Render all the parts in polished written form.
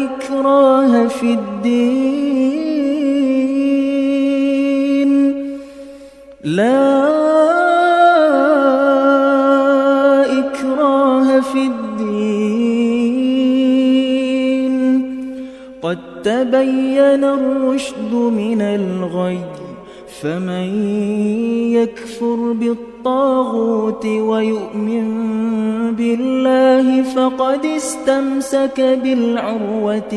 إكراه في الدين لا إكراه في الدين قد تبين الرشد من الغي فمن يكفر بالطاغوت ويؤمن بالله فقد استمسك بالعروة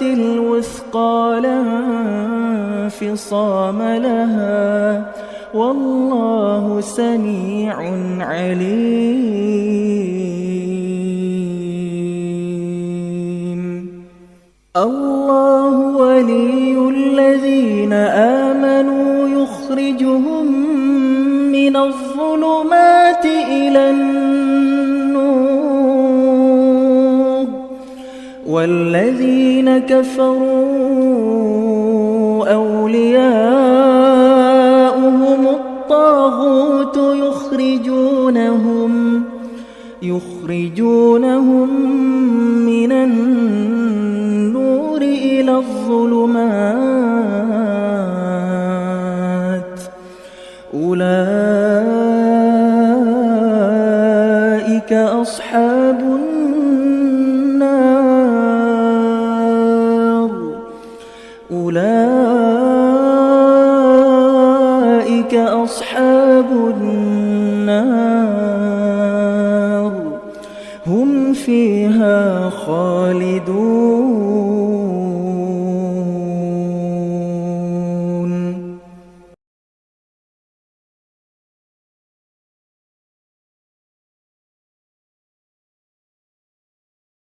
الوثقى لا انفصام لها والله سميع عليم. الله ولي الذين آمنوا يخرجهم من الظلمات إلى النور والذين كفروا أولياؤهم الطاغوت يخرجونهم من النور إلى الظلمات أولئك أصحاب النار هم فيها خالدون.